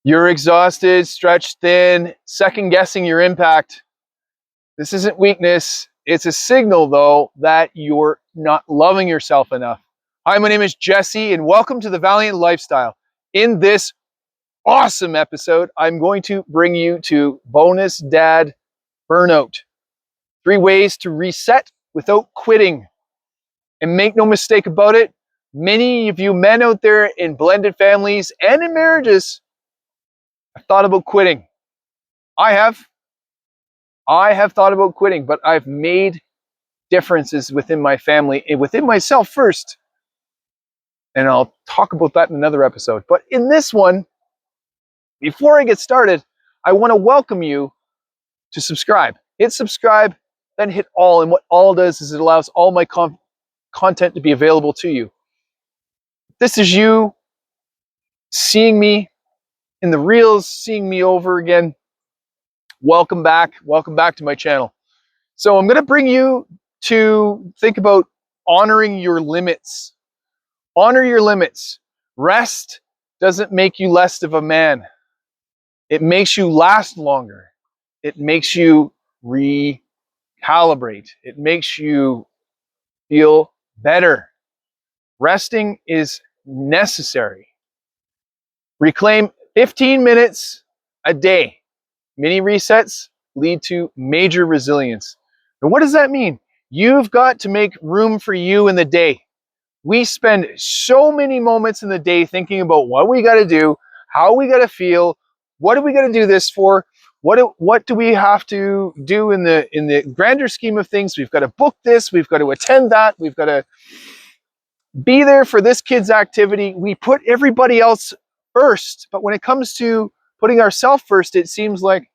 You're exhausted, stretched thin, second guessing your impact. This isn't weakness. It's a signal, though, that you're not loving yourself enough. Hi, my name is Jesse, and welcome to the Valiant Lifestyle. In this awesome episode, I'm going to bring you to bonus dad burnout. 3 ways to reset without quitting. And make no mistake about it, many of you men out there in blended families and in marriages have thought about quitting. I have thought about quitting, but I've made differences within my family and within myself first. And I'll talk about that in another episode. But in this one, before I get started, I want to welcome you to subscribe. Hit subscribe, then hit all. And what all does is it allows all my content to be available to you. This is you seeing me in the reels, seeing me over again. Welcome back to my channel. So I'm going to bring you to think about honoring your limits. Honor your limits. Rest doesn't make you less of a man. It makes you last longer. It makes you recalibrate. It makes you feel better. Resting is necessary. Reclaim 15 minutes a day. Mini resets lead to major resilience. And what does that mean? You've got to make room for you in the day. We spend so many moments in the day thinking about what we got to do, how we got to feel, what do we got to do this for, what do we have to do in the grander scheme of things. We've got to book this, we've got to attend that, we've got to be there for this kid's activity. We put everybody else first, but when it comes to putting ourselves first, it seems like,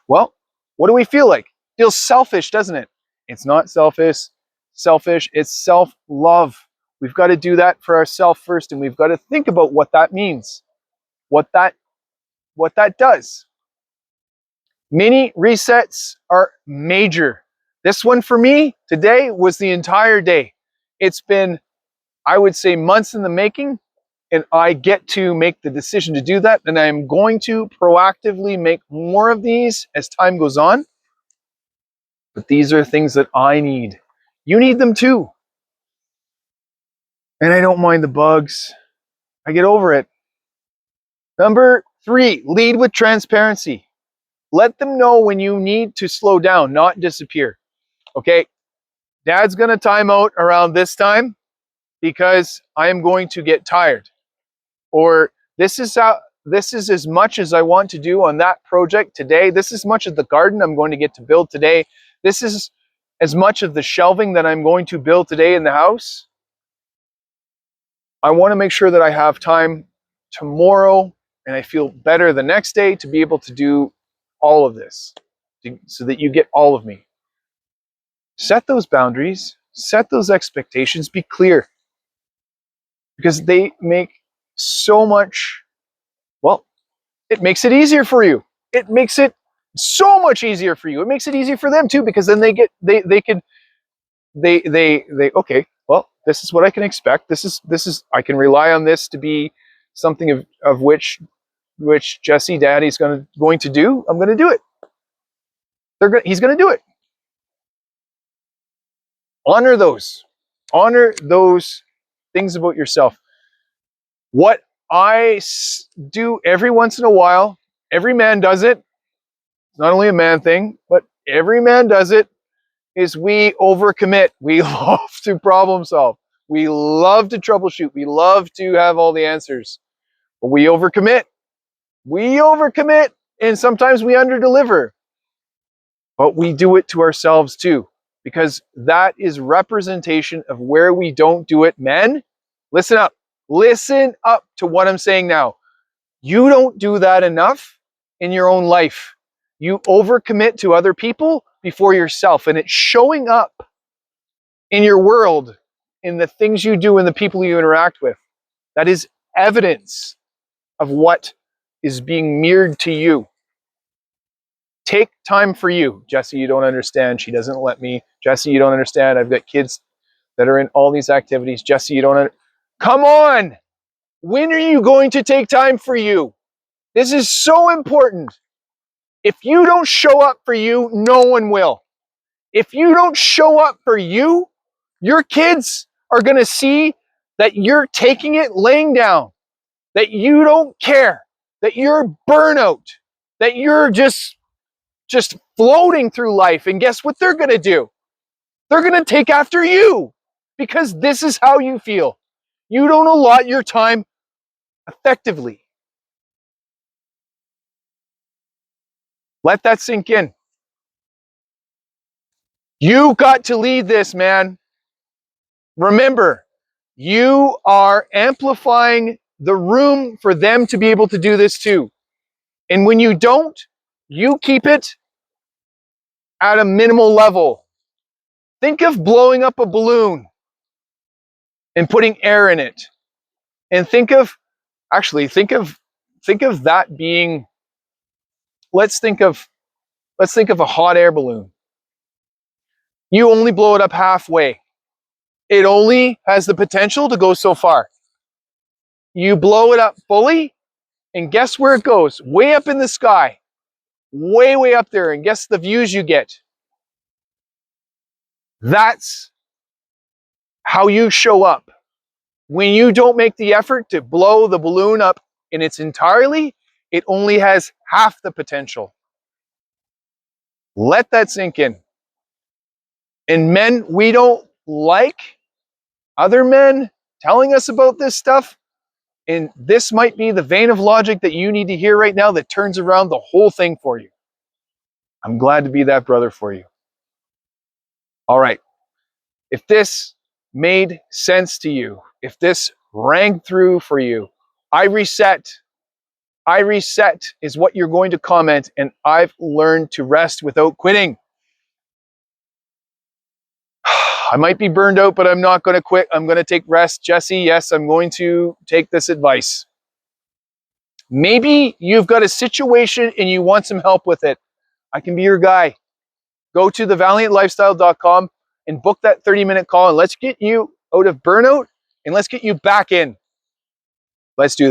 well, what do we feel like? It feels selfish, doesn't it? It's not selfish, it's self-love. We've got to do that for ourselves first, and we've got to think about what that means, what that does. Mini resets are major. This one for me today was the entire day. It's been, I would say, months in the making, and I get to make the decision to do that, and I'm going to proactively make more of these as time goes on. But these are things that I need. You need them too. And I don't mind the bugs. I get over it. Number 3, lead with transparency. Let them know when you need to slow down, not disappear. Okay, Dad's going to time out around this time because I am going to get tired. Or this is as much as I want to do on that project today. This is as much of the garden I'm going to get to build today. This is as much of the shelving that I'm going to build today in the house. I want to make sure that I have time tomorrow and I feel better the next day to be able to do all of this so that you get all of me. Set those boundaries, set those expectations, be clear, because they make so much, well, it makes it easier for you. It makes it so much easier for you. It makes it easy for them too, because then they okay, well, this is what I can expect. This is I can rely on this to be something of which Jesse Daddy's going to do. I'm going to do it. He's going to do it. Honor those things about yourself. What I do every once in a while, every man does it. It's not only a man thing, but every man does it, is we overcommit. We love to problem solve. We love to troubleshoot. We love to have all the answers. But we overcommit. And sometimes we underdeliver. But we do it to ourselves too, because that is representation of where we don't do it. Men, listen up. Listen up to what I'm saying now. You don't do that enough in your own life. You overcommit to other people before yourself, and it's showing up in your world, in the things you do and the people you interact with. That is evidence of what is being mirrored to you. Take time for you. Jesse, you don't understand. She doesn't let me. Jesse, you don't understand. I've got kids that are in all these activities. Jesse, you don't understand. Come on! When are you going to take time for you? This is so important. If you don't show up for you, no one will. If you don't show up for you, your kids are going to see that you're taking it laying down, that you don't care, that you're burnout, that you're just floating through life. And guess what they're going to do? They're going to take after you because this is how you feel. You don't allot your time effectively. Let that sink in. You got to lead this, man. Remember, you are amplifying the room for them to be able to do this too. And when you don't, you keep it at a minimal level. Think of blowing up a balloon and putting air in it. And think of that being, let's think of a hot air balloon. You only blow it up halfway. It only has the potential to go so far. You blow it up fully, and guess where it goes? Way up in the sky. Way, way up there. And guess the views you get. That's how you show up. When you don't make the effort to blow the balloon up in its entirety, it only has half the potential. Let that sink in. And men, we don't like other men telling us about this stuff. And this might be the vein of logic that you need to hear right now that turns around the whole thing for you. I'm glad to be that brother for you. All right. If this made sense to you, if this rang through for you, I reset is what you're going to comment, and I've learned to rest without quitting. I might be burned out, but I'm not going to quit. I'm going to take rest. Jesse, yes, I'm going to take this advice. Maybe you've got a situation and you want some help with it. I can be your guy. Go to thevaliantlifestyle.com and book that 30-minute call, and let's get you out of burnout and let's get you back in. Let's do this.